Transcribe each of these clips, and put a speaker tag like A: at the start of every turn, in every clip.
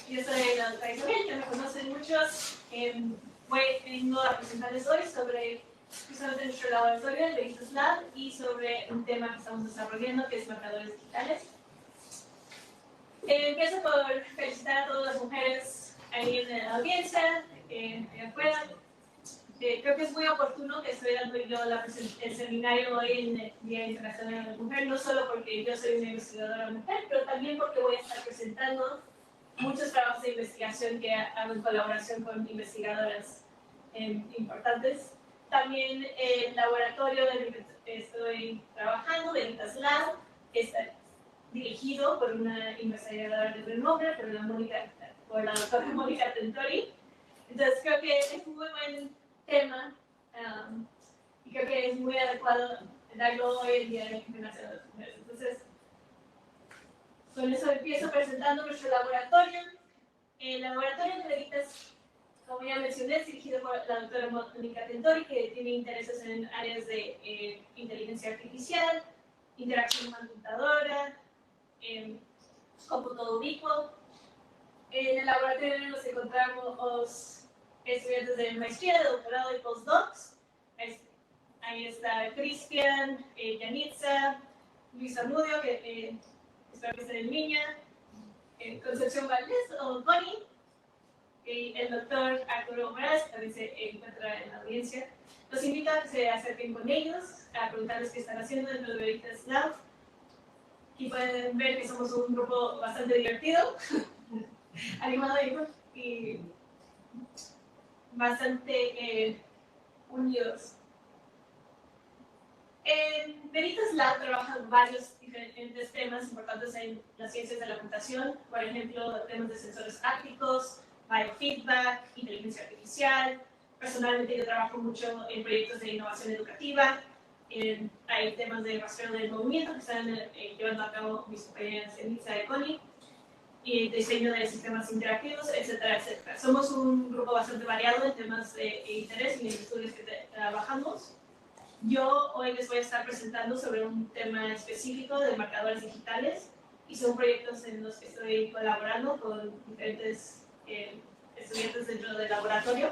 A: Yo soy la doctora Isabel, ya me conocen muchos. Vengo a presentarles hoy sobre justamente nuestro laboratorio, el Veritas Lab, y sobre un tema que estamos desarrollando, que es marcadores digitales. Empiezo por felicitar a todas las mujeres ahí en la audiencia, allá afuera. Creo que es muy oportuno que estoy dando yo el seminario hoy en el Día Internacional de la Mujer, no solo porque yo soy una investigadora mujer, pero también porque voy a estar presentando muchos trabajos de investigación que hago en colaboración con investigadoras importantes. También el laboratorio del que estoy trabajando, Veritas Lab, está dirigido por una investigadora de renombre, por la doctora Mónica Tentori. Entonces creo que es un muy buen tema y creo que es muy adecuado darlo hoy el Día Internacional de las Mujeres. Entonces, con eso empiezo presentando nuestro laboratorio. El laboratorio de Veritas, como ya mencioné, es dirigido por la doctora Mónica Tentori, que tiene intereses en áreas de inteligencia artificial, interacción humano-computadora, cómputo ubicuo. En el laboratorio nos encontramos estudiantes de maestría, de doctorado y postdocs. Ahí está Cristian, Yanitza, Luisa Mudio, que espero que esté en línea, Concepción Valdés o Connie, y el doctor Arturo Morales, que también se encuentra en la audiencia. Los invito a que se acerquen con ellos, a preguntarles qué están haciendo dentro de Veritas Lab. Y pueden ver que somos un grupo bastante divertido, animado y bastante unidos. En Veritas Lab trabajan varios diferentes temas importantes en las ciencias de la computación, por ejemplo, temas de sensores ápticos, biofeedback, inteligencia artificial. Personalmente yo trabajo mucho en proyectos de innovación educativa. Hay temas de rastreo del movimiento que están llevando a cabo mis compañeras Elisa y Connie, y diseño de sistemas interactivos, etcétera, etcétera. Somos un grupo bastante variado en temas de interés y en estudios que trabajamos. Yo hoy les voy a estar presentando sobre un tema específico de marcadores digitales y son proyectos en los que estoy colaborando con diferentes estudiantes dentro del laboratorio.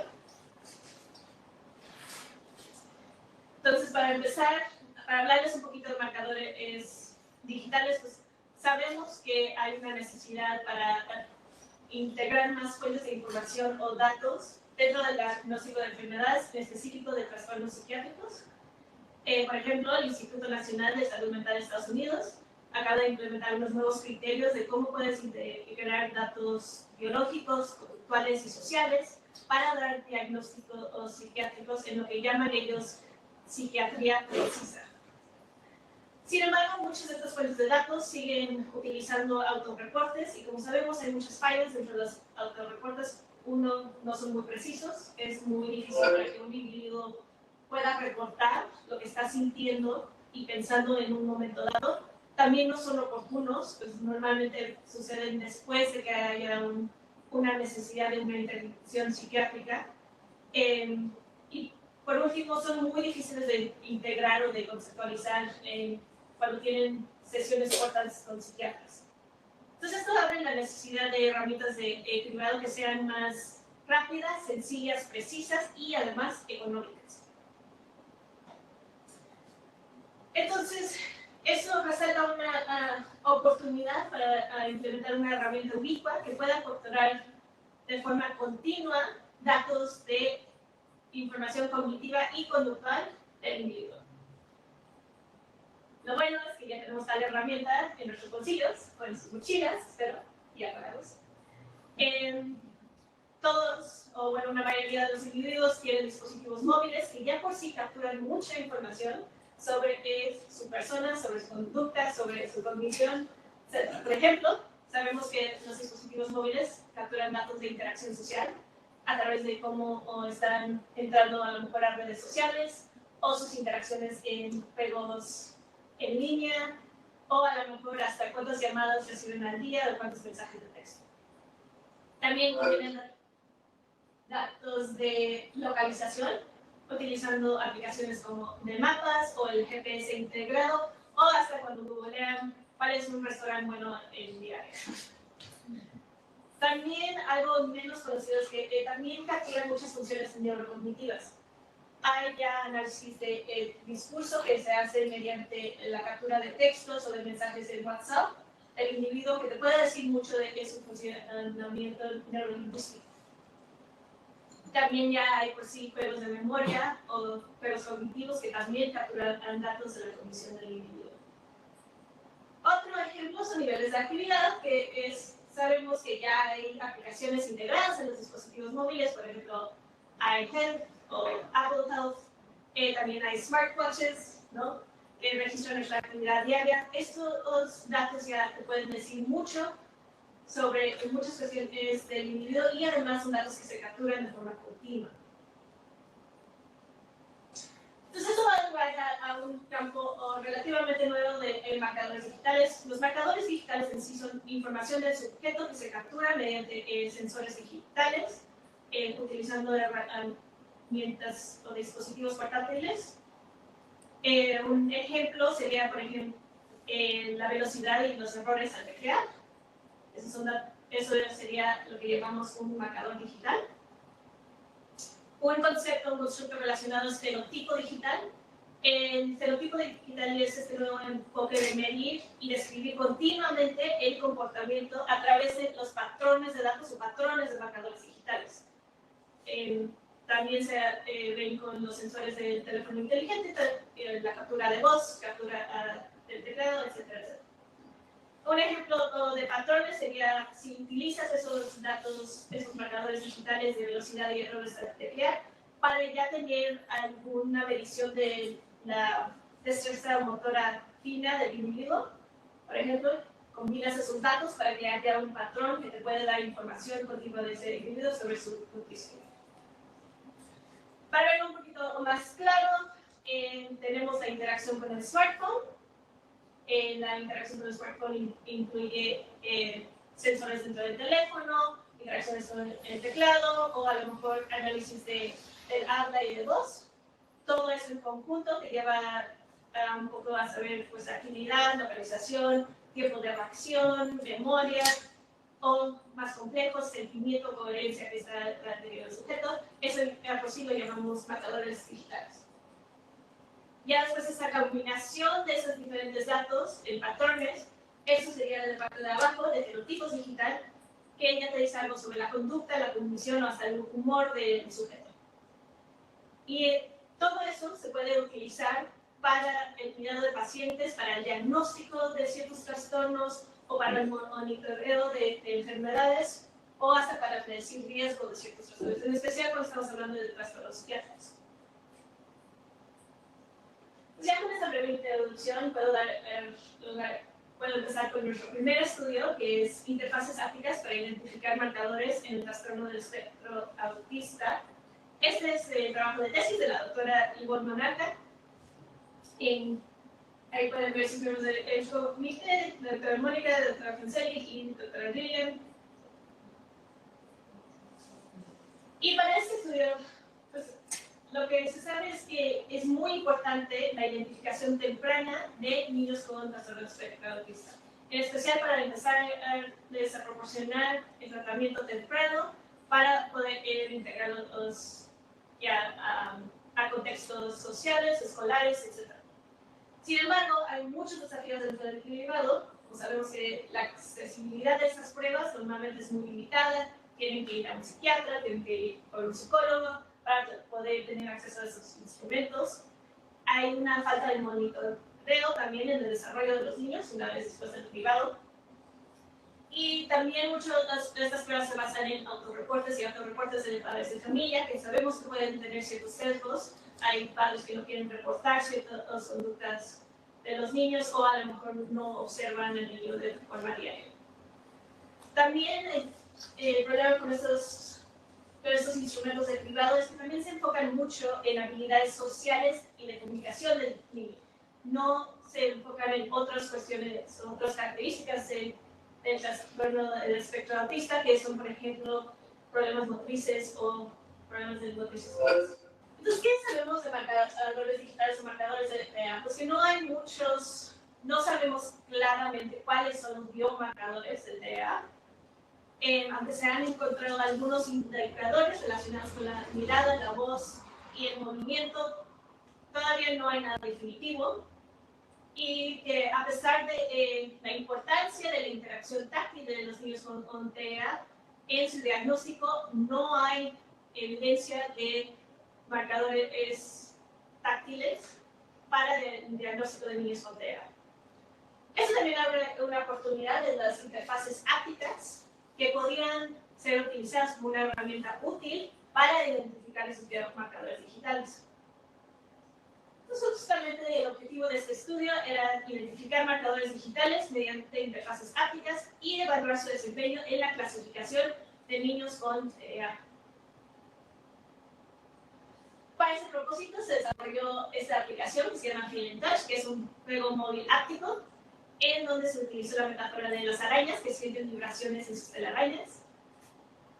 A: Entonces, para empezar, para hablarles un poquito de marcadores digitales, pues sabemos que hay una necesidad para integrar más fuentes de información o datos dentro del diagnóstico de enfermedades, en específico de trastornos psiquiátricos. Por ejemplo, el Instituto Nacional de Salud Mental de Estados Unidos acaba de implementar unos nuevos criterios de cómo puedes integrar datos biológicos, conductuales y sociales para dar diagnósticos psiquiátricos en lo que llaman ellos psiquiatría precisa. Sin embargo, muchas de estas fuentes de datos siguen utilizando autorreportes y como sabemos hay muchas fallas dentro de los autorreportes. Uno, no son muy precisos, es muy difícil para que un individuo pueda reportar lo que está sintiendo y pensando en un momento dado. También no son oportunos, pues normalmente suceden después de que haya una necesidad de una intervención psiquiátrica. Y por último, son muy difíciles de integrar o de conceptualizar cuando tienen sesiones cortas con psiquiatras. Entonces, esto abre la necesidad de herramientas de cribado que sean más rápidas, sencillas, precisas y además económicas. Entonces, eso resalta una oportunidad para implementar una herramienta ubicua que pueda capturar de forma continua datos de información cognitiva y conductual del individuo. Lo bueno es que ya tenemos tal herramienta en nuestros bolsillos o en sus mochilas, espero, y apagados. Todos, o bueno, una mayoría de los individuos tienen dispositivos móviles que ya por sí capturan mucha información sobre su persona, sobre su conducta, sobre su cognición, etc. Por ejemplo, sabemos que los dispositivos móviles capturan datos de interacción social a través de cómo están entrando a lo mejor a redes sociales o sus interacciones en juegos en línea o a lo mejor hasta cuántas llamadas reciben al día o cuántos mensajes de texto. También tienen datos de localización utilizando aplicaciones como de mapas o el GPS integrado o hasta cuando googlean cuál es un restaurante bueno en diario. También algo menos conocido es que también capturan muchas funciones neurocognitivas. Hay ya análisis de discurso que se hace mediante la captura de textos o de mensajes en WhatsApp. El individuo que te puede decir mucho de su funcionamiento neurolingüístico. También ya hay por sí juegos de memoria o juegos cognitivos que también capturan datos de la cognición del individuo. Otro ejemplo son niveles de actividad, que es, sabemos que ya hay aplicaciones integradas en los dispositivos móviles, por ejemplo, iHealth o Apple Health. También hay smartwatches, ¿no? Que registran nuestra actividad diaria. Estos datos ya te pueden decir mucho sobre muchas cuestiones del individuo y además son datos que se capturan de forma continua. Entonces eso va a llevar a un campo relativamente nuevo de marcadores digitales. Los marcadores digitales en sí son información del sujeto que se captura mediante sensores digitales, utilizando herramientas o dispositivos portátiles. Un ejemplo sería, por ejemplo, la velocidad y los errores al teclear. Eso sería lo que llamamos un marcador digital. Un constructo relacionado es fenotipo digital. El fenotipo digital es este nuevo enfoque de medir y describir continuamente el comportamiento a través de los patrones de datos o patrones de marcadores digitales. También se ven con los sensores del teléfono inteligente, la captura de voz, captura del teclado, etcétera, etcétera. Un ejemplo de patrones sería si utilizas esos datos, esos marcadores digitales de velocidad y errores al teclear, para ya tener alguna medición de la destreza motora fina del individuo. Por ejemplo, combinas esos datos para que haya un patrón que te puede dar información continua de ese individuo sobre su nutrición. Para ver un poquito más claro, tenemos la interacción con el smartphone. La interacción con el smartphone incluye sensores dentro del teléfono, interacciones con el teclado o a lo mejor análisis del habla y de voz. Todo eso en conjunto que lleva un poco a saber pues, agilidad, localización, tiempo de reacción, memoria o más complejos, sentimiento, coherencia que está anterior del sujeto. Eso por sí lo llamamos marcadores digitales. Ya después de esta combinación de esos diferentes datos en patrones, eso sería la parte de abajo, de fenotipos digital, que ya te dice algo sobre la conducta, la cognición o hasta el humor del sujeto. Y todo eso se puede utilizar para el cuidado de pacientes, para el diagnóstico de ciertos trastornos o para el monitoreo de enfermedades o hasta para predecir riesgo de ciertos trastornos, en especial cuando estamos hablando de trastornos psiquiátricos. Ya con esta breve introducción puedo empezar con nuestro primer estudio, que es interfaces ápticas para identificar marcadores en el trastorno del espectro autista. Este es el trabajo de tesis de la doctora Ivonne Monarca. Ahí pueden ver sus miembros del comité, la doctora Mónica, la doctora Fonselli y la doctora Lilian. Y para este estudio, pues, lo que se sabe es que es muy importante la identificación temprana de niños con trastorno del espectro autista. En especial para empezar a proporcionar el tratamiento temprano para poder integrarlos ya a contextos sociales, escolares, etc. Sin embargo, hay muchos desafíos dentro del privado. Sabemos que la accesibilidad de estas pruebas normalmente es muy limitada. Tienen que ir a un psiquiatra, tienen que ir a un psicólogo para poder tener acceso a esos instrumentos. Hay una falta de monitoreo también en el desarrollo de los niños, una vez después del privado. Y también muchas de estas pruebas se basan en autorreportes y autorreportes de padres de familia, que sabemos que pueden tener ciertos sesgos. Hay padres que no quieren reportar ciertas conductas de los niños o a lo mejor no observan el niño de forma diaria. También el problema con estos instrumentos de privado es que también se enfocan mucho en habilidades sociales y de comunicación del niño. No se enfocan en otras cuestiones, otras características del trastorno del espectro autista, que son, por ejemplo, problemas motrices o problemas de motrices. Entonces, ¿qué sabemos de marcadores digitales o marcadores de TEA? Pues que no hay muchos, no sabemos claramente cuáles son los biomarcadores del TEA. aunque se han encontrado algunos indicadores relacionados con la mirada, la voz y el movimiento, todavía no hay nada definitivo. Y que a pesar de la importancia de la interacción táctil de los niños con TEA, en su diagnóstico no hay evidencia de marcadores táctiles para el diagnóstico de niños con TEA. Eso también abre una oportunidad de las interfaces ápticas que podrían ser utilizadas como una herramienta útil para identificar esos marcadores digitales. Entonces, justamente el objetivo de este estudio era identificar marcadores digitales mediante interfaces ápticas y evaluar su desempeño en la clasificación de niños con TEA. Para ese propósito se desarrolló esta aplicación que se llama Feel and Touch, que es un juego móvil áptico en donde se utilizó la metáfora de las arañas que sienten vibraciones en sus telarañas.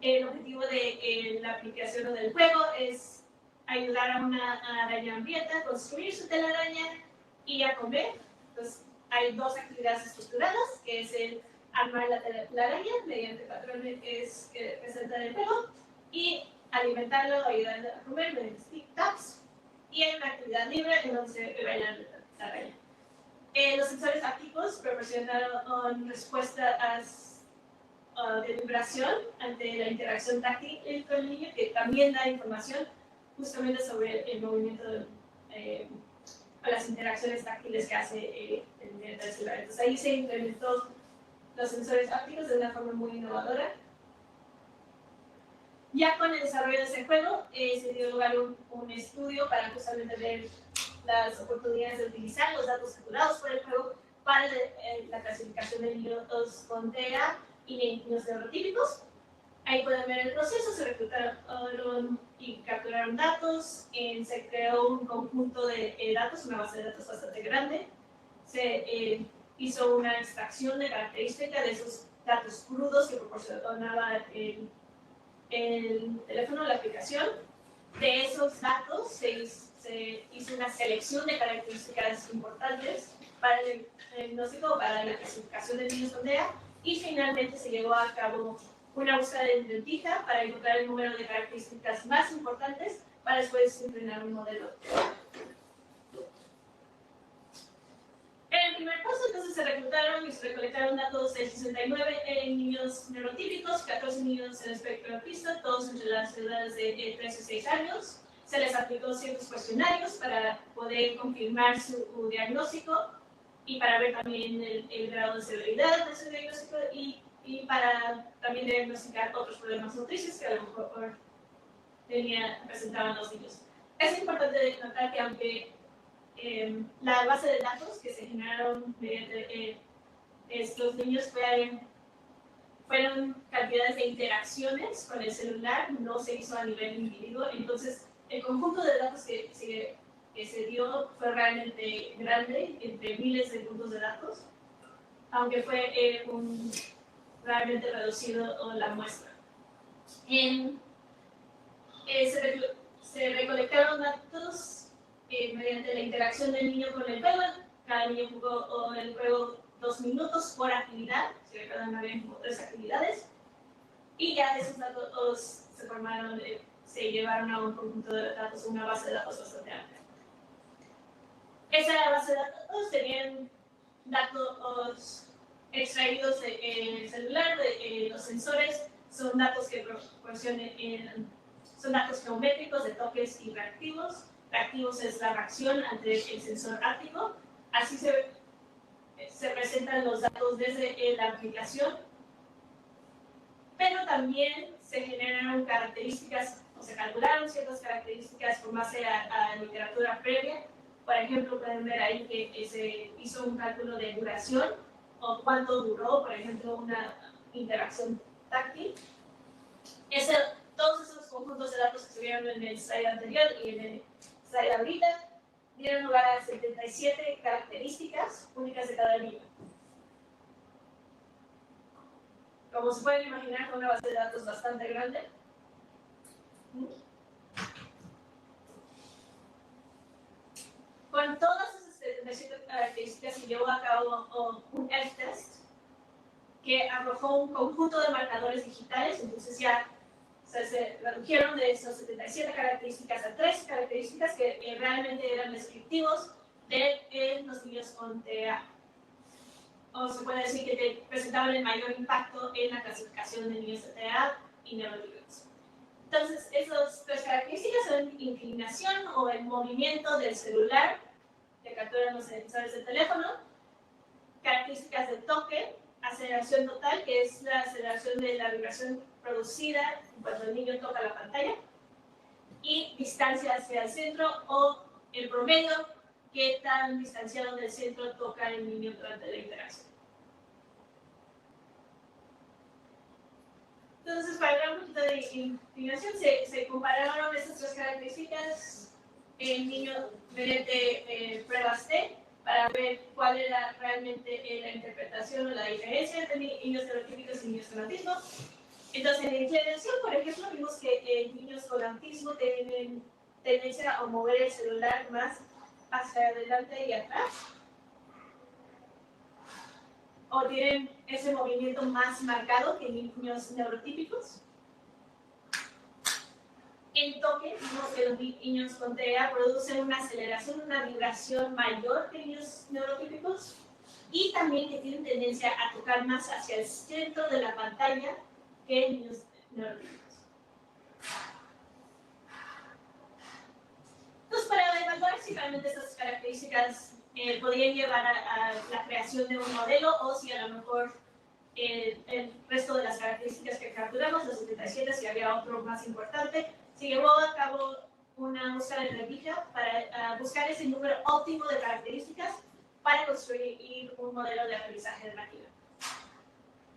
A: El objetivo de la aplicación o del juego es ayudar a una araña hambrienta a construir su telaraña y a comer. Entonces, hay dos actividades estructuradas, que es el armar la telaraña mediante patrones que presentan el juego y alimentarlo, ayudarlo a comer mediante stick-taps. Y hay una actividad libre en donde se baila la araña. Los sensores ápticos proporcionaron respuestas de vibración ante la interacción táctil con el niño, que también da información justamente sobre el movimiento o las interacciones táctiles que hace el mediante celular. Entonces ahí se implementó los sensores ápticos de una forma muy innovadora. Ya con el desarrollo de ese juego se dio lugar un estudio para justamente ver las oportunidades de utilizar los datos capturados por el juego para la clasificación de niños con TEA y niños neurotípicos. Ahí pueden ver el proceso, se reclutaron y capturaron datos, se creó un conjunto de datos, una base de datos bastante grande, se hizo una extracción de características de esos datos crudos que proporcionaba el teléfono, la aplicación. De esos datos se hizo una selección de características importantes para el diagnóstico, para la clasificación de niños con TEA, y finalmente se llevó a cabo una búsqueda de lentija para encontrar el número de características más importantes para después entrenar un modelo. En el primer paso, entonces, se reclutaron y se recolectaron datos de 69 niños neurotípicos, 14 niños en espectro autista, todos entre las edades de 3 y 6 años. Se les aplicó ciertos cuestionarios para poder confirmar su diagnóstico y para ver también el grado de severidad de su diagnóstico y para también diagnosticar otros problemas motrices que a lo mejor presentaban los niños. Es importante notar que aunque la base de datos que se generaron mediante estos niños fueron cantidades de interacciones con el celular, no se hizo a nivel individuo, entonces el conjunto de datos que se dio fue realmente grande, entre miles de puntos de datos, aunque fue realmente reducido la muestra. Se recolectaron datos mediante la interacción del niño con el juego. Cada niño jugó el juego 2 minutos por actividad, si recuerdan, había como 3 actividades, y ya esos datos se llevaron a un conjunto de datos, una base de datos bastante amplia. Esa base de datos tenían datos extraídos del celular, de los sensores, son datos que son datos geométricos de toques y reactivos. Reactivos es la reacción ante el sensor áptico. Así se presentan los datos desde la aplicación, pero también se generaron características, o se calcularon ciertas características con base a literatura previa. Por ejemplo, pueden ver ahí que se hizo un cálculo de duración o cuánto duró, por ejemplo, una interacción táctil. Todos esos conjuntos de datos que estuvieron en el slide anterior y en el slide ahorita dieron lugar a 77 características únicas de cada niño. Como se pueden imaginar, fue una base de datos bastante grande. Con todas esas 77 características se llevó a cabo un F-test que arrojó un conjunto de marcadores digitales, entonces ya se redujeron de esas 77 características a 3 características que realmente eran descriptivos de los niños con TEA. O se puede decir que te presentaban el mayor impacto en la clasificación de niños de TEA y neurotípicos. Entonces, esas 3 características son inclinación o el movimiento del celular que capturan los sensores del teléfono, características de toque, aceleración total, que es la aceleración de la vibración producida cuando el niño toca la pantalla, y distancia hacia el centro o el promedio, qué tan distanciado del centro toca el niño durante la interacción. Entonces, para hablar un poquito de inclinación, se compararon estas 3 características en niños mediante pruebas T para ver cuál era realmente la interpretación o la diferencia entre niños neurotípicos y niños con autismo. Entonces, en la inclinación, por ejemplo, vimos que niños con autismo tienen tendencia a mover el celular más hacia adelante y atrás, o tienen ese movimiento más marcado que niños neurotípicos. En toque, vimos que los niños con TEA producen una aceleración, una vibración mayor que niños neurotípicos, y también que tienen tendencia a tocar más hacia el centro de la pantalla que niños neurotípicos. Entonces, para evaluar si realmente estas características podrían llevar a la creación de un modelo, o si a lo mejor el resto de las características que capturamos, los 77, si había otro más importante, se llevó a cabo una búsqueda de repija para buscar ese número óptimo de características para construir un modelo de aprendizaje de máquina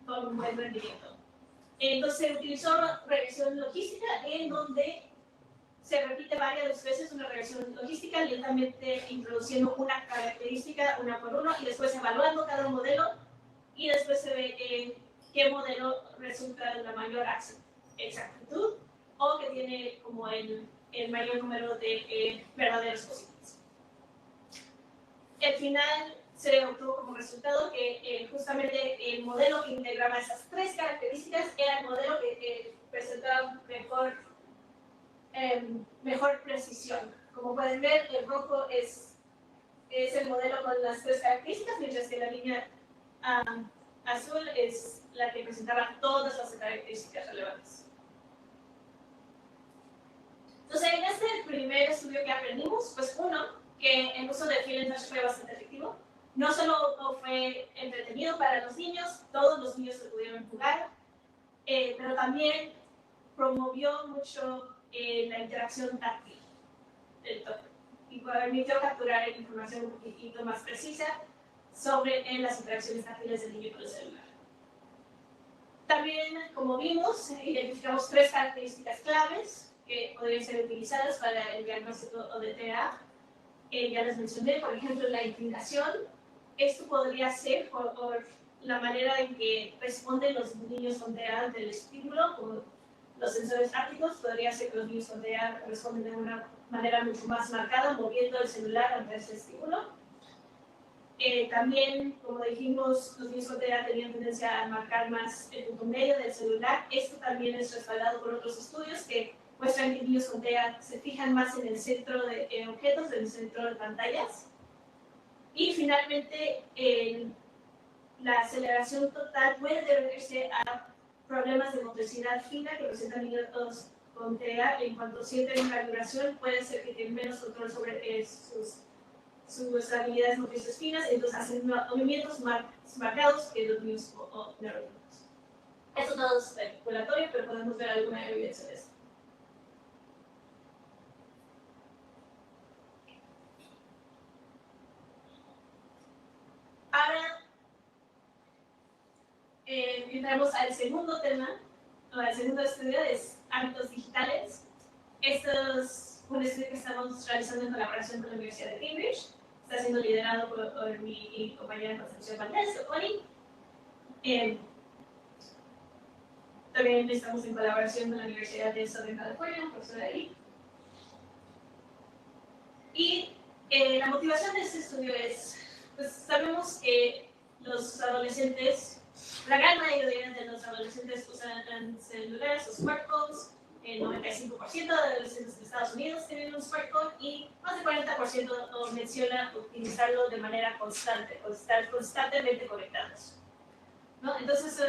A: con un buen rendimiento. Entonces se utilizó regresión logística, en donde se repite varias veces una regresión logística, lentamente introduciendo una característica una por uno y después evaluando cada modelo, y después se ve qué modelo resulta de la mayor exactitud o que tiene como el mayor número de verdaderos posibles. Al final se obtuvo como resultado que justamente el modelo que integraba esas 3 características era el modelo que presentaba mejor precisión. Como pueden ver, el rojo es el modelo con las 3 características, mientras que la línea azul es la que presentaba todas las características relevantes. Entonces, en este primer estudio que aprendimos, pues uno, que el uso de Field and Touch fue bastante efectivo. No solo fue entretenido para los niños, todos los niños se pudieron jugar, pero también promovió mucho la interacción táctil del toque y permitió capturar información un poquito más precisa sobre las interacciones táctiles del niño con el celular. También, como vimos, identificamos 3 características claves que podrían ser utilizadas para el diagnóstico de TEA. Ya les mencioné, por ejemplo, la inclinación. Esto podría ser por la manera en que responden los niños con TEA ante el estímulo, como los sensores hápticos. Podría ser que los niños con TEA responden de una manera mucho más marcada, moviendo el celular ante ese estímulo. También, como dijimos, los niños con TEA tenían tendencia a marcar más el punto medio del celular. Esto también es respaldado por otros estudios que muestran que niños con TEA se fijan más en el centro de objetos, en el centro de pantallas. Y finalmente, la aceleración total puede deberse a problemas de motricidad fina que presentan niños con TEA. En cuanto sienten una vibración, puede ser que tienen menos control sobre sus habilidades motrices finas, entonces hacen movimientos más marcados que los niños neurotípicos. Esto no es especulatorio, pero podemos ver alguna evidencia de esto. Ahora entramos al segundo tema, o al segundo estudio, es hábitos digitales. Esto es un estudio que estamos realizando en colaboración con la Universidad de Cambridge. Está siendo liderado por mi compañera Concepción Valdés, Connie. También estamos en colaboración con la Universidad de Southern California, profesora Eli. Y la motivación de este estudio es, pues sabemos que los adolescentes La gran mayoría de los adolescentes usan celulares o smartphones. El 95% de adolescentes de Estados Unidos tienen un smartphone y más del 40% menciona utilizarlo de manera constante, o estar constantemente conectados, ¿no? Entonces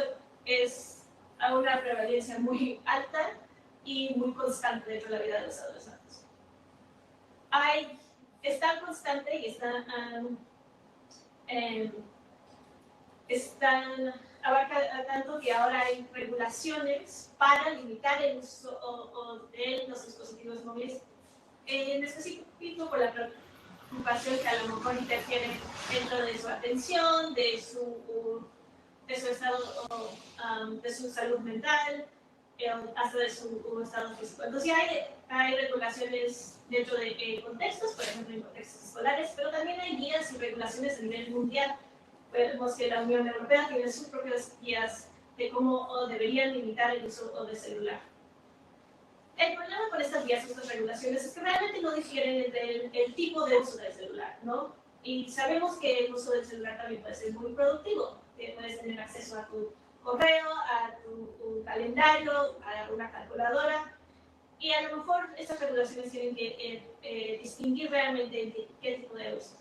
A: es a una prevalencia muy alta y muy constante dentro de la vida de los adolescentes. Es tan constante y abarca tanto que ahora hay regulaciones para limitar el uso de los dispositivos móviles, en específico por la preocupación que a lo mejor interfiere dentro de su atención, de su estado, de su salud mental, hasta de su estado físico. Entonces hay regulaciones dentro de contextos, por ejemplo en contextos escolares, pero también hay guías y regulaciones a nivel mundial. Vemos que la Unión Europea tiene sus propias guías de cómo deberían limitar el uso del celular. El problema con estas guías y estas regulaciones es que realmente no difieren entre el tipo de uso del celular, ¿no? Y sabemos que el uso del celular también puede ser muy productivo. Puedes tener acceso a tu correo, a tu calendario, a una calculadora. Y a lo mejor estas regulaciones tienen que distinguir realmente qué tipo de uso.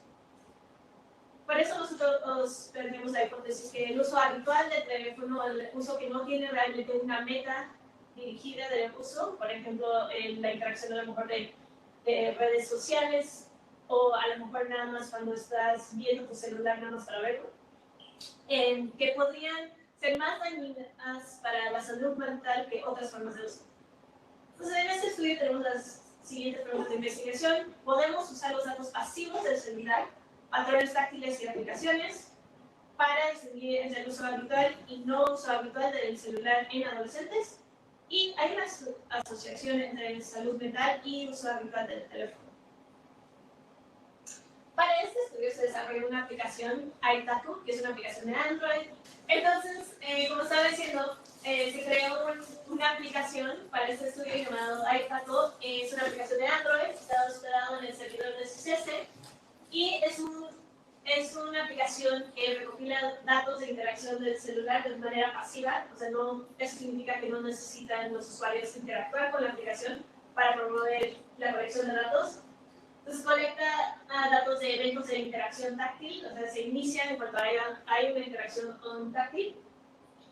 A: Por eso nosotros tenemos la hipótesis que el uso habitual del teléfono, el uso que no tiene realmente una meta dirigida del uso, por ejemplo, la interacción a lo mejor de redes sociales, o a lo mejor nada más cuando estás viendo tu celular nada más para verlo, que podrían ser más dañinas para la salud mental que otras formas de uso. Entonces, en este estudio tenemos las siguientes preguntas de investigación. ¿Podemos usar los datos pasivos del celular, patrones táctiles y aplicaciones para distinguir entre el uso habitual y no uso habitual del celular en adolescentes? Y hay una asociación entre salud mental y uso habitual del teléfono. Para este estudio se desarrolló una aplicación, iTaku, que es una aplicación de Android. Entonces, como estaba diciendo, se creó una aplicación para este estudio llamado iTaku. Es una aplicación de Android, está hospedado en el servidor de CCS y es una aplicación que recopila datos de interacción del celular de manera pasiva, o sea, eso significa que no necesitan los usuarios interactuar con la aplicación para promover la colección de datos. Entonces colecta datos de eventos de interacción táctil, o sea, se inician en cuanto hay una interacción táctil,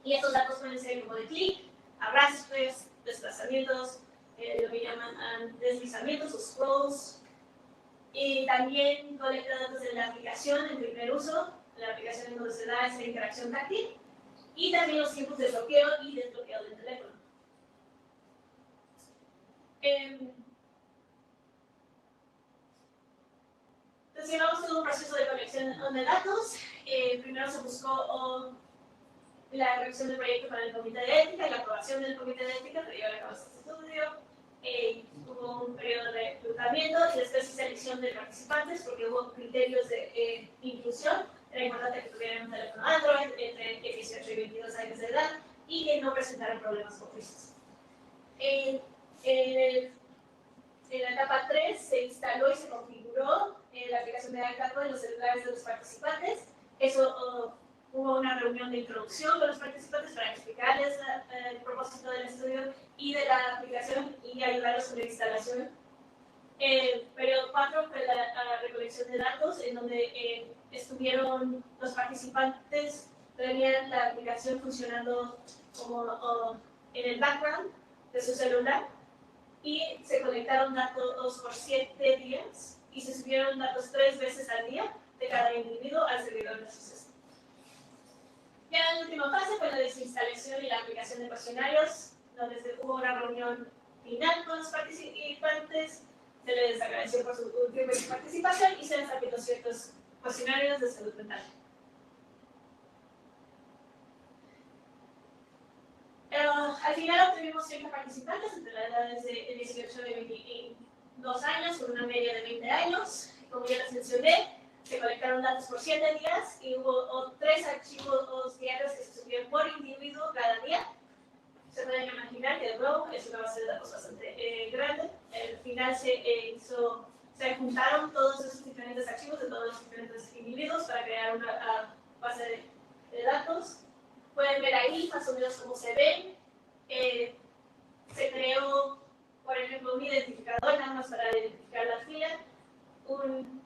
A: y estos datos pueden ser como de clic, arrastres, desplazamientos, lo que llaman deslizamientos o scrolls. Y también colecta datos de la aplicación en primer uso, la aplicación en donde se da esa interacción táctil, y también los tiempos de bloqueo y desbloqueo del teléfono. Entonces llevamos todo un proceso de colección de datos. Primero se buscó la revisión del proyecto para el comité de ética y la aprobación del comité de ética, pero ya acabamos este estudio. Hubo un periodo de reclutamiento y después selección de participantes porque hubo criterios de inclusión. Era importante que tuvieran un teléfono Android entre 18 y 22 años de edad y que no presentaran problemas motrices. En la etapa 3 se instaló y se configuró la aplicación de iTaku en los celulares de los participantes. Hubo una reunión de introducción con los participantes para explicarles el propósito del estudio y de la aplicación y ayudarlos en la instalación. Periodo 4 fue la recolección de datos, en donde estuvieron los participantes, tenían la aplicación funcionando como en el background de su celular, y se conectaron datos por 7 días y se subieron datos 3 veces al día de cada individuo al servidor de suceso. Ya en la última fase fue la desinstalación y la aplicación de cuestionarios, donde hubo una reunión final con los participantes, se les agradeció por su tiempo y participación y se les aplicó ciertos cuestionarios de salud mental. Al final obtuvimos 30 participantes entre las edades de 18 y 22 años, con una media de 20 años. Como ya les mencioné, se colectaron datos por 7 días y hubo 3 archivos diarios que se subieron por individuo cada día. Se pueden imaginar que de nuevo es una base de datos bastante grande. Al final se juntaron todos esos diferentes archivos de todos los diferentes individuos para crear una base de datos. Pueden ver ahí más o menos cómo se ven. Se creó, por ejemplo, un identificador nada más para identificar las filas.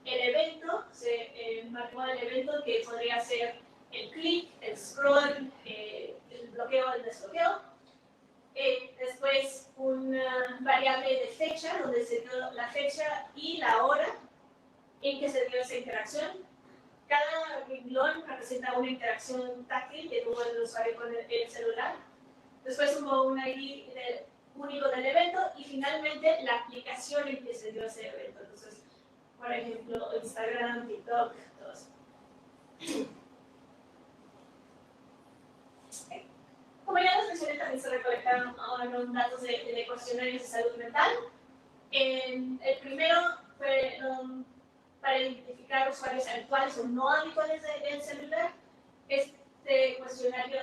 A: El evento, se marcó el evento que podría ser el clic, el scroll, el bloqueo, el desbloqueo. Después una variable de fecha, donde se dio la fecha y la hora en que se dio esa interacción. Cada renglón representa una interacción táctil que tuvo el usuario con el celular. Después hubo un ID único del evento y finalmente la aplicación en que se dio ese evento. Entonces, por ejemplo, Instagram, TikTok, todo eso. Como ya les mencioné, también se recolectaron algunos datos de cuestionarios de salud mental. El primero fue para identificar usuarios habituales o no habituales del celular. Este cuestionario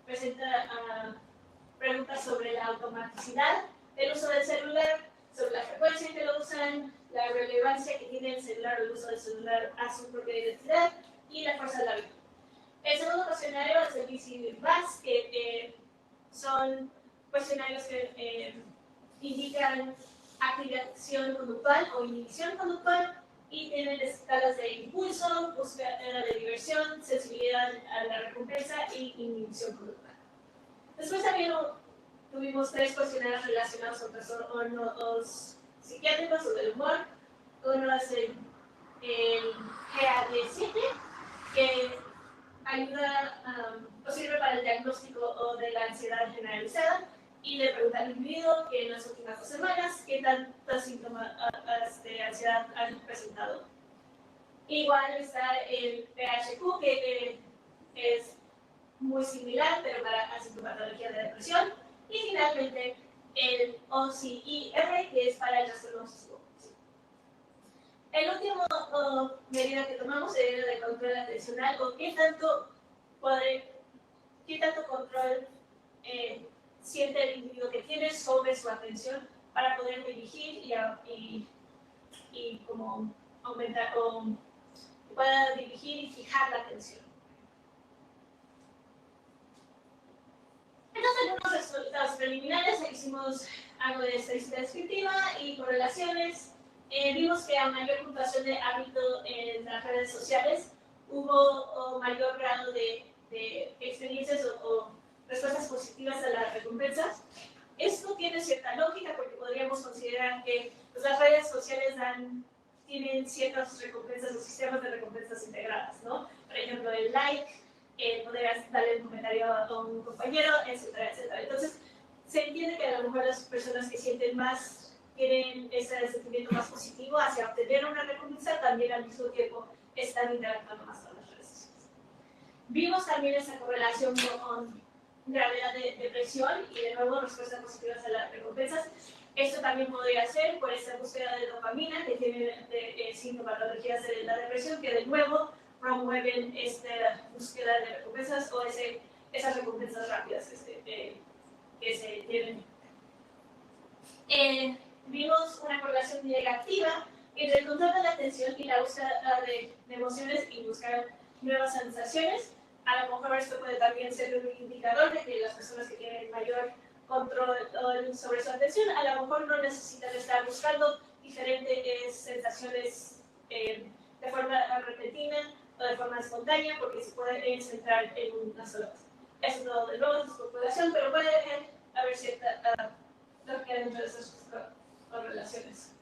A: presenta preguntas sobre la automaticidad del uso del celular, sobre la frecuencia en que lo usan, la relevancia que tiene el celular o el uso del celular a su propia identidad y la fuerza de la vida. El segundo cuestionario es el BC-BAS, que son cuestionarios que indican activación conductual o inhibición conductual y tienen escalas de impulso, búsqueda de diversión, sensibilidad a la recompensa y inhibición conductual. Después también tuvimos 3 cuestionarios relacionados con trastornos psiquiátricos o del humor. Uno es el GAD-7, que ayuda o sirve para el diagnóstico de la ansiedad generalizada y le pregunta al individuo que en las últimas 2 semanas qué tantos síntomas de ansiedad han presentado. Igual está el PHQ, que es muy similar, pero para asintomatología de depresión. Y finalmente el OCIR, que es para el trastorno obsesivo. El último medida que tomamos era de control atencional, o qué tanto control siente el individuo que tiene sobre su atención para poder dirigir y como aumentar o pueda dirigir y fijar la atención. Entonces, algunos resultados preliminares, hicimos algo de estadística descriptiva y correlaciones. Vimos que a mayor puntuación de hábito en las redes sociales hubo mayor grado de experiencias o respuestas positivas a las recompensas. Esto tiene cierta lógica porque podríamos considerar que pues, las redes sociales tienen ciertas recompensas o sistemas de recompensas integradas, ¿no? Por ejemplo, el like, podrías darle un comentario a un compañero, etcétera, etcétera. Entonces, se entiende que a lo mejor las personas que sienten más, tienen ese sentimiento más positivo hacia obtener una recompensa, también al mismo tiempo están interactuando más con las redes sociales. Vimos también esa correlación con gravedad de depresión y de nuevo respuestas positivas a las recompensas. Esto también podría ser por esta búsqueda de dopamina que tiene sintomatologías de la depresión, que de nuevo promueven esta búsqueda de recompensas o esas recompensas rápidas que se tienen. Vimos una correlación negativa entre el control de la atención y la búsqueda de emociones y buscar nuevas sensaciones. A lo mejor esto puede también ser un indicador de que las personas que tienen mayor control sobre su atención a lo mejor no necesitan estar buscando diferentes sensaciones de forma repentina o de forma espontánea porque se pueden centrar en una sola cosa. Eso no, de nuevo es especulación, pero puede haber cierta lógica dentro de esas correlaciones.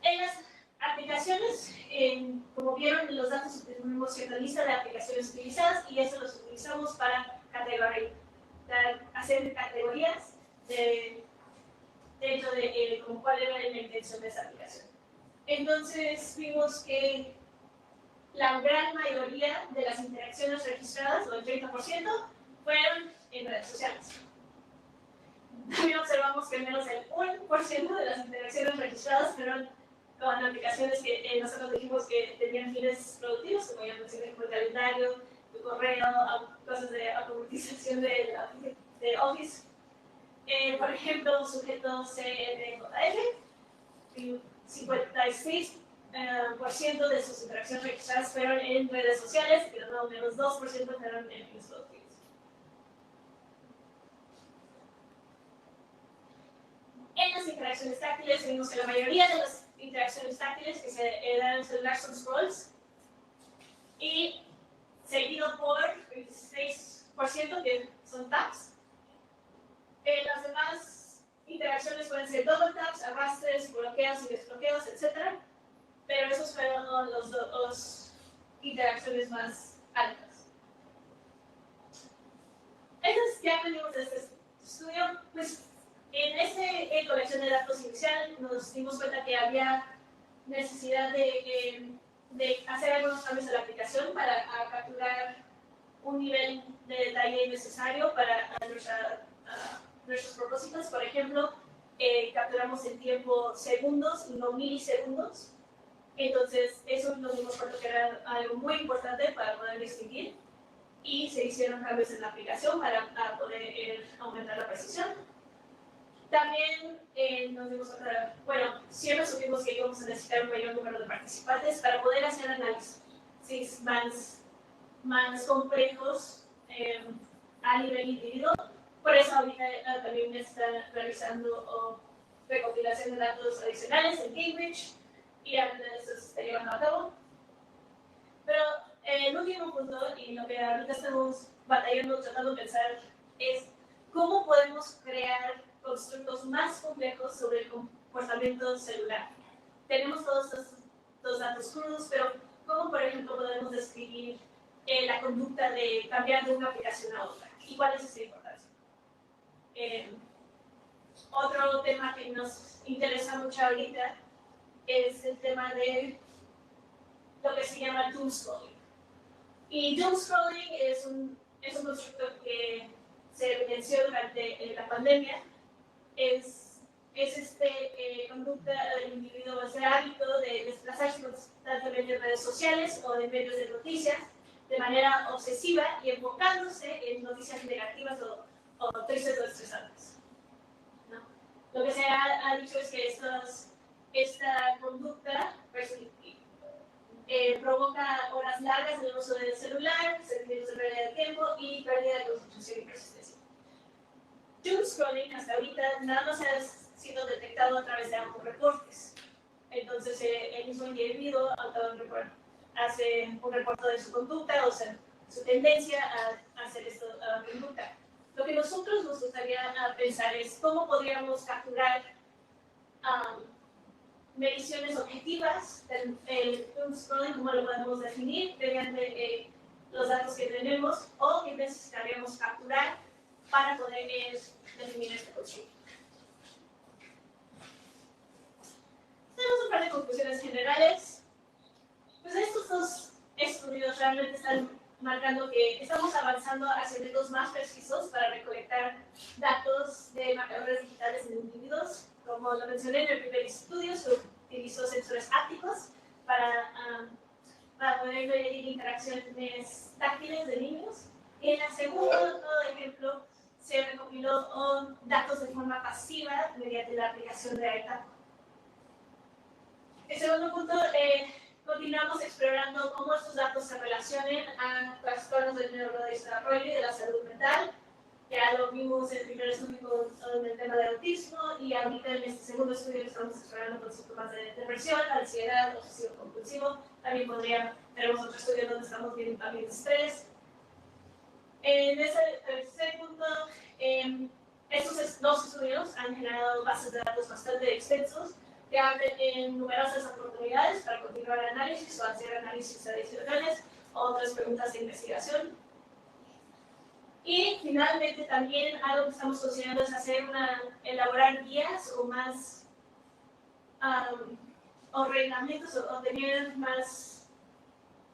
A: En las aplicaciones, como vieron los datos, tenemos cierta lista de aplicaciones utilizadas y eso los utilizamos para hacer categorías dentro de como cuál era la intención de esa aplicación. Entonces vimos que la gran mayoría de las interacciones registradas, o el 30%, fueron en redes sociales. También observamos que menos del 1% de las interacciones registradas fueron con aplicaciones que nosotros dijimos que tenían fines productivos, como ya mencioné, como el calendario, tu correo, cosas de automatización de Office. Por ejemplo, sujetos CNJF, 56 por ciento de sus interacciones registradas fueron en redes sociales, pero no menos 2% fueron en Facebook. En las interacciones táctiles vimos que la mayoría de las interacciones táctiles que se dan en el celular son scrolls, y seguido por 26% que son taps. Las demás interacciones pueden ser double taps, arrastres, bloqueos y desbloqueos, etc. Pero esos fueron los dos interacciones más altas. Entonces, ¿qué aprendimos de este estudio? Pues en esta colección de datos inicial nos dimos cuenta que había necesidad de hacer algunos cambios en la aplicación para capturar un nivel de detalle necesario para nuestros propósitos. Por ejemplo, capturamos en tiempo segundos y no milisegundos. Entonces, eso nos dimos cuenta que era algo muy importante para poder distinguir, y se hicieron cambios en la aplicación para poder aumentar la precisión. También nos dimos cuenta, bueno, siempre supimos que íbamos a necesitar un mayor número de participantes para poder hacer análisis más complejos a nivel individuo. Por eso ahorita también está realizando recopilación de datos adicionales en Cambridge, y ahorita eso se está llevando a cabo. Pero el último punto, y lo que ahorita estamos batallando, tratando de pensar, es cómo podemos crear constructos más complejos sobre el comportamiento celular. Tenemos todos estos datos crudos, pero ¿cómo, por ejemplo, podemos describir la conducta de cambiar de una aplicación a otra? ¿Y cuál es esa importancia? Otro tema que nos interesa mucho ahorita es el tema de lo que se llama doom scrolling. Y doom scrolling es un constructo que se evidenció durante la pandemia. Es conducta del individuo, ese hábito de desplazarse constantemente en redes sociales o en medios de noticias de manera obsesiva y enfocándose en noticias negativas o tristes o estresantes, ¿no? Lo que se ha dicho es que esta conducta provoca horas largas en el uso del celular, sentimientos de pérdida de tiempo y pérdida de concentración y persistencia. Doom scrolling hasta ahorita nada más ha sido detectado a través de ambos reportes. Entonces el mismo individuo hace un reporte de su conducta, o sea, su tendencia a hacer esta conducta. Lo que nosotros nos gustaría pensar es cómo podríamos capturar mediciones objetivas del doom scrolling, cómo lo podemos definir mediante los datos que tenemos, o que necesitaríamos capturar para poder definir este constructo. Tenemos un par de conclusiones generales. Pues estos dos estudios realmente están marcando que estamos avanzando hacia métodos más precisos para recolectar datos de marcadores digitales en individuos. Como lo mencioné en el primer estudio, se utilizó sensores ápticos para poder medir interacciones táctiles de niños. Y en el segundo ejemplo, se recopiló datos de forma pasiva mediante la aplicación de iTaco. El segundo punto, continuamos explorando cómo estos datos se relacionan a trastornos del neurodesarrollo y de la salud mental. Ya lo vimos en el primer estudio con el tema del autismo, y ahorita en este segundo estudio estamos explorando con síntomas de depresión, ansiedad, obsesivo compulsivo. También tenemos otro estudio donde estamos viendo también estrés. En ese tercer punto, estos dos estudios han generado bases de datos bastante extensos que abren en numerosas oportunidades para continuar el análisis o hacer análisis adicionales o otras preguntas de investigación. Y finalmente también algo que estamos considerando es elaborar guías o más o reglamentos o tener más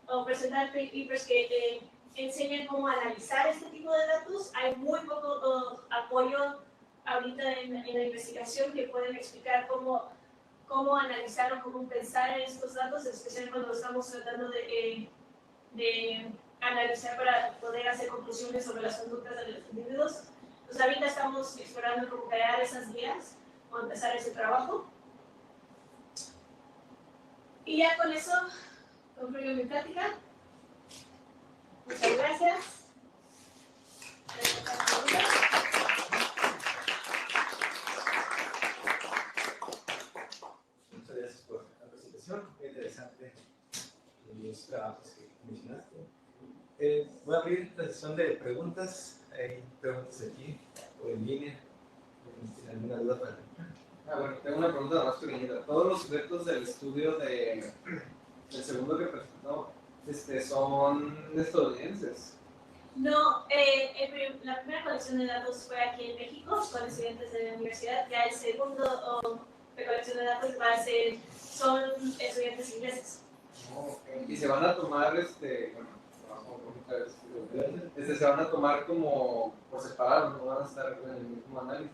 A: o presentar papers que enseñen cómo analizar este tipo de datos. Hay muy poco apoyo ahorita en la investigación que pueden explicar cómo analizar o cómo pensar en estos datos, especialmente cuando estamos tratando de analizar para poder hacer conclusiones sobre las conductas de los individuos. Pues ahorita estamos explorando cómo crear esas guías o empezar ese trabajo. Y ya con eso concluyo mi plática. Muchas gracias.
B: Muchas gracias por la presentación, muy interesante los trabajos que mencionaste. Voy a abrir la sesión de preguntas. Hay preguntas aquí o en línea. ¿Tienen alguna duda para mí?
C: Bueno, tengo una pregunta más pequeñita. ¿Todos los sujetos del estudio del segundo que presentó son estadounidenses?
A: No, la primera colección de datos fue aquí en México con estudiantes de la universidad. Ya el segundo recolección de datos son estudiantes ingleses.
C: Okay. ¿Y se van a tomar, se van a tomar como por separado, no van a estar en el mismo análisis?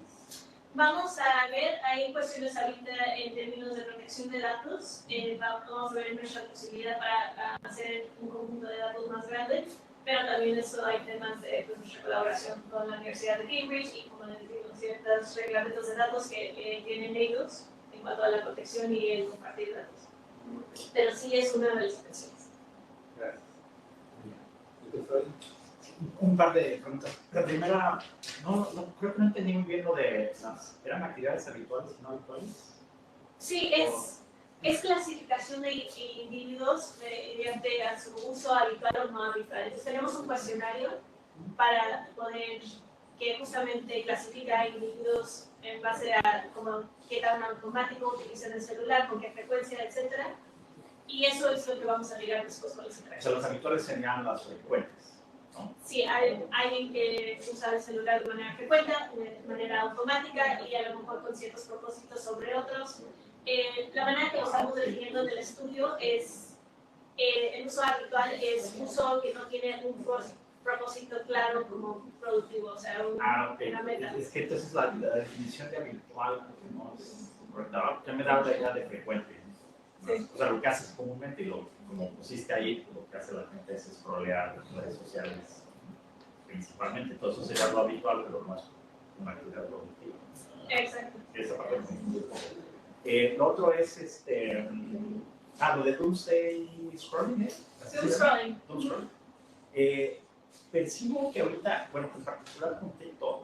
A: Vamos a ver, hay cuestiones ahorita en términos de protección de datos. Vamos a ver nuestra posibilidad para hacer un conjunto de datos más grande, pero también eso hay temas de nuestra colaboración con la Universidad de Cambridge y, como les digo, ciertos reglamentos de datos que tienen ellos en cuanto a la protección y el compartir datos. Pero sí es una de las excepciones.
C: Gracias.
D: Un par de preguntas. La primera, creo que no entendí muy bien lo de ¿eran actividades habituales y no habituales?
A: Sí, es clasificación de individuos mediante a su uso habitual o no habitual. Entonces tenemos un cuestionario para poder que justamente clasifica a individuos en base a como qué tan automático utilizan el celular, con qué frecuencia, etcétera. Y eso es lo que vamos a ligar después con los interacciones.
D: O sea, los habituales serían las frecuentes, ¿no?
A: Sí, hay alguien que usa el celular de manera frecuente, de manera automática y a lo mejor con ciertos propósitos sobre otros. La manera que lo estamos definiendo en el estudio es el uso habitual es uso que no tiene un propósito claro como productivo, o sea, una meta.
D: Es que entonces la definición de habitual no es correcta. Ya me da la idea de frecuente. Sí. O sea, lo que haces comúnmente y como pusiste ahí, lo que hace la gente es scrollear las redes sociales principalmente. Todo eso sería lo habitual, pero no es una actividad productiva.
A: Exacto.
D: Esa parte es muy poco. Lo otro es lo de Doomsday Scrolling. Doomscrolling. Percibo que ahorita, bueno, en particular con TikTok,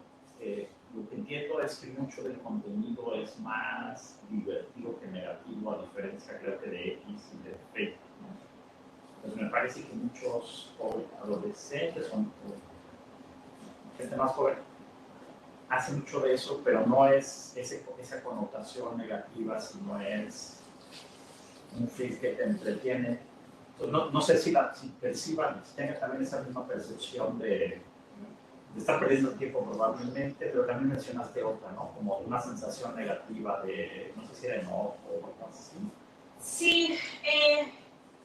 D: lo que entiendo es que mucho del contenido es más divertido que negativo, a diferencia creo que de X y de Facebook, ¿no? Pues me parece que muchos adolescentes o gente más joven hace mucho de eso, pero no es esa connotación negativa, sino es un feed que te entretiene. Entonces, no sé si perciban, si tengan también esa misma percepción de estar perdiendo tiempo probablemente, pero también mencionaste otra, ¿no? Como una sensación negativa de, no sé si era enojo o algo así.
A: Sí,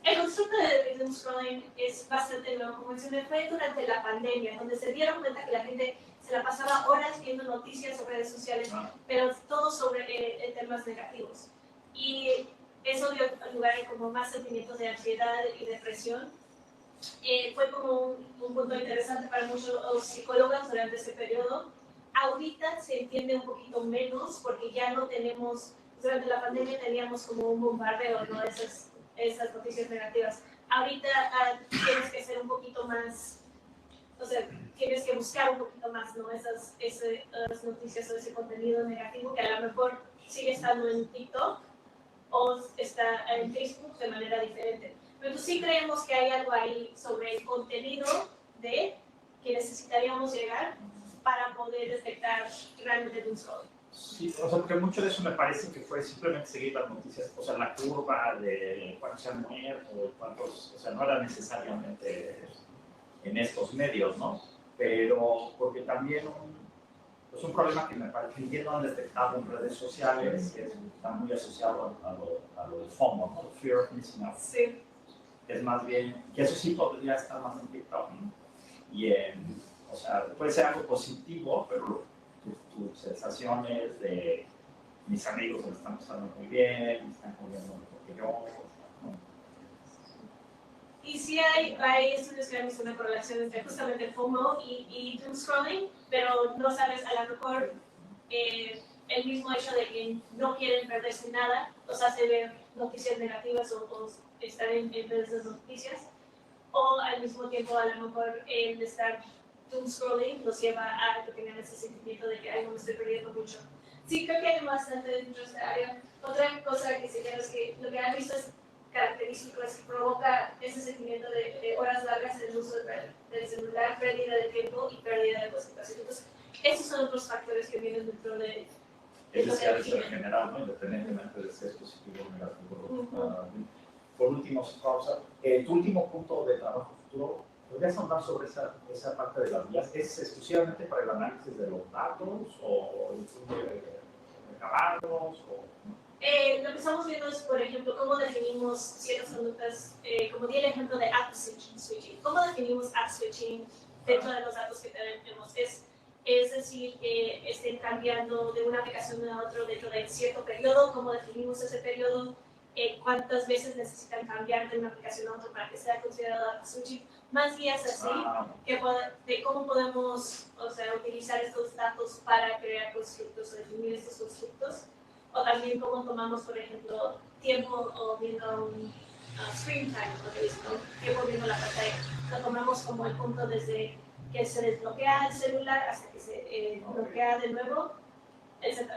A: el constructo de doomscrolling es bastante nuevo. Como mencioné, fue durante la pandemia, donde se dieron cuenta que la gente se la pasaba horas viendo noticias sobre redes sociales, pero todo sobre temas negativos. Y eso dio lugar a como más sentimientos de ansiedad y depresión. Fue como un punto interesante para muchos psicólogos durante ese periodo. Ahorita se entiende un poquito menos porque ya no tenemos, durante la pandemia teníamos como un bombardeo, ¿no? Esas noticias negativas. Ahorita tienes que ser un poquito más, o sea, tienes que buscar un poquito más, ¿no? Esas noticias o ese contenido negativo que a lo mejor sigue estando en TikTok o está en Facebook de manera diferente. Pero sí creemos que hay algo ahí sobre el contenido que necesitaríamos llegar para poder detectar realmente doomscrolling.
D: Sí, o sea, porque mucho de eso me parece que fue simplemente seguir las noticias, o sea, la curva de cuántos se han muerto, cuántos, o sea, no era necesariamente en estos medios, ¿no? Pero porque también un problema que me parece que no han detectado en redes sociales, que está muy asociado a lo de FOMO, ¿no? Fear of Missing Out.
A: Sí.
D: Es más bien, que eso sí podría estar más en TikTok, ¿no? Y o sea, puede ser algo positivo, pero tus sensaciones de mis amigos se lo están pasando muy bien, están comiendo mejor que yo, ¿no?
A: Y sí hay estudios que han visto una correlación entre justamente el FOMO y doomscrolling, pero no sabes, a lo mejor el mismo hecho de que no quieren perderse nada los hace ver noticias negativas o estar en vez de esas noticias, o al mismo tiempo a lo mejor el estar doom scrolling los lleva a tener ese sentimiento de que ay, no me estoy perdiendo mucho. Sí, creo que hay bastante dentro de esta área. Otra cosa que se quiere es que lo que han visto es característico, es que provoca ese sentimiento de horas largas en el uso del celular, pérdida de tiempo y pérdida de concentración. Entonces, esos son otros factores que vienen dentro de
D: Es decir, debe ser general, ¿no? Independientemente de ser positivo o negativo. Por último, Rosa, tu último punto de trabajo futuro, ¿podrías hablar sobre esa parte de las vías? ¿Es exclusivamente para el análisis de los datos o recabarlos?
A: Lo que estamos viendo es, por ejemplo, cómo definimos ciertas conductas, como di el ejemplo de app switching. ¿Cómo definimos app switching dentro de los datos que tenemos? Es decir, que estén cambiando de una aplicación a otra dentro de cierto periodo, cómo definimos ese periodo, cuántas veces necesitan cambiar de una aplicación a otra para que sea considerado app switching. Más guías así, de cómo podemos, o sea, utilizar estos datos para crear constructos o definir estos constructos. O también cómo tomamos, por ejemplo, tiempo o viendo un screen time, tiempo viendo la pantalla. Lo tomamos como el punto desde que se desbloquea el celular hasta que se bloquea de nuevo, etc.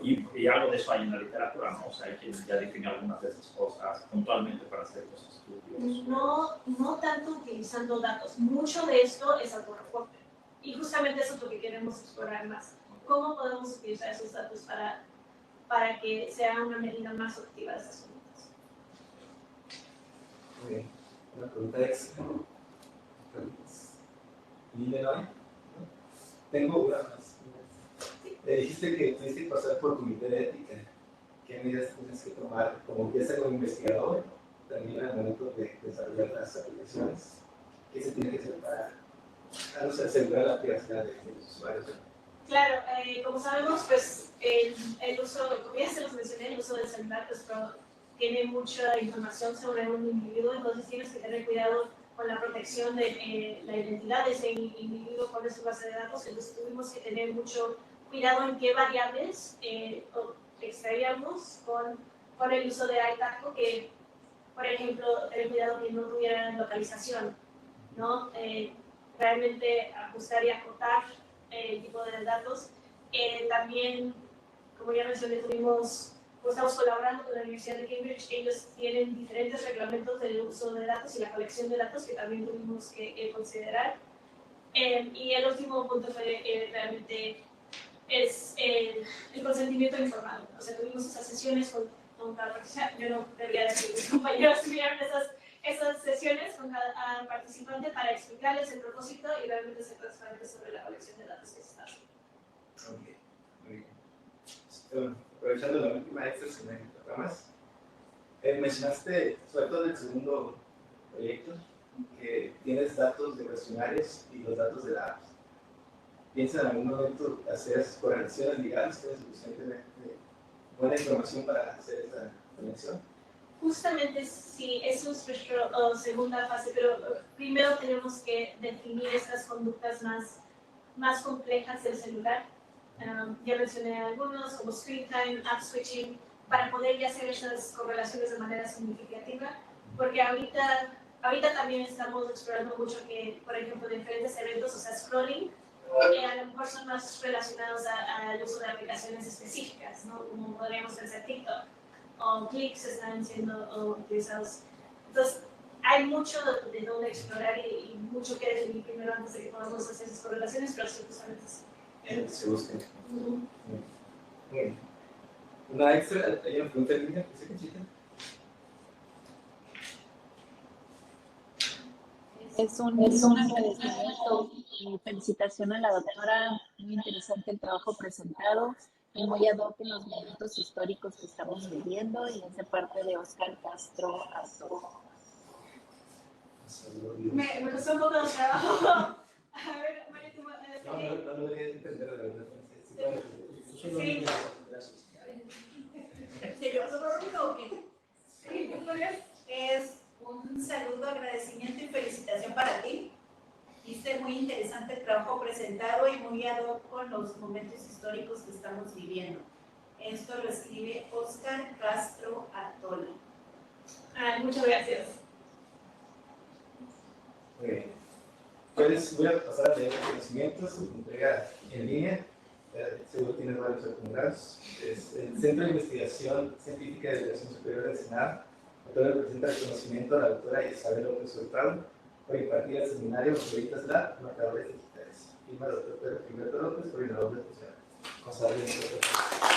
D: Y algo de eso hay en la literatura, ¿no? O sea, hay quien ya define algunas de esas cosas puntualmente para hacer los estudios.
A: No tanto utilizando datos. Mucho de esto es autorreporte. Y justamente eso es lo que queremos explorar más. ¿Cómo podemos utilizar esos datos para que sea una medida más objetiva de esas conductas?
B: Muy bien. Una pregunta extra. ¿Liderazgo? Tengo una más. Dijiste que tuviste que pasar por comité de ética. ¿Qué medidas tienes que tomar como empieza como investigador? También al momento de desarrollar las aplicaciones. ¿Qué se tiene que hacer para asegurar la privacidad de los usuarios?
A: Claro, como sabemos, pues el uso, como ya se los mencioné, el uso del celular pues, tiene mucha información sobre un individuo, entonces tienes que tener cuidado con la protección de la identidad de ese individuo con su base de datos. Entonces tuvimos que tener mucho cuidado en qué variables extraíamos con el uso de iTaco, que, por ejemplo, tener cuidado que no tuvieran localización, ¿no? Realmente ajustar y acotar el tipo de datos. También, como ya mencioné, estamos colaborando con la Universidad de Cambridge. Ellos tienen diferentes reglamentos del uso de datos y la colección de datos que también tuvimos que considerar. Y el último punto fue realmente es el consentimiento informado. O sea, tuvimos esas sesiones con cada participante. Yo no debería decir, mis compañeros tuvieron esas sesiones con cada participante para explicarles el propósito y realmente ser transparentes sobre la colección de datos que se está haciendo.
B: Ok, muy bien. Bueno, aprovechando la última extra, si me toca más. Mencionaste, sobre todo en el segundo proyecto, que tienes datos de cuestionarios y los datos de la app. ¿Piensas en algún momento hacer correlaciones legales? ¿Tienes suficientemente buena información para hacer esta conexión?
A: Justamente sí, eso es nuestra segunda fase, pero primero tenemos que definir estas conductas más complejas del celular. Ya mencioné algunos, como screen time, app switching, para poder ya hacer esas correlaciones de manera significativa, porque ahorita también estamos explorando mucho que, por ejemplo, diferentes eventos, o sea, scrolling, a lo mejor son más relacionados al uso de aplicaciones específicas, ¿no? Como podríamos pensar TikTok, o clics están siendo utilizados. Entonces, hay mucho de dónde explorar y mucho que definir primero antes de que podamos hacer esas correlaciones, pero sí, justamente sí.
B: Se busca. Muy bien. Una extra, hay una pregunta en línea, ¿qué se
E: Es un agradecimiento y felicitación a la doctora, muy interesante el trabajo presentado y muy ad hoc en los momentos históricos que estamos viviendo y es de parte de Oscar Castro Asto.
A: Me costó un poco de trabajo. A ver, María, tú
B: no debería entender la verdad.
A: Sí.
F: ¿Se yo o qué? Sí, es un saludo, agradecimiento y felicitación para ti. Y muy interesante el trabajo presentado y muy ad hoc con los momentos históricos que estamos viviendo. Esto lo escribe Óscar Castro Artola.
A: Muchas gracias.
B: Muy bien. Pues voy a pasar a leer los conocimientos, se entrega en línea. Seguro tienes varios acumulados. Es el Centro de Investigación Científica de Educación Superior del Senado. La autora presenta el conocimiento a la doctora Isabel López Hurtado por impartir el seminario Favoritas Lab, marcadores digitales. Firma el doctor Pedro Gilberto López, coordinador de función. Vamos a darle un poco.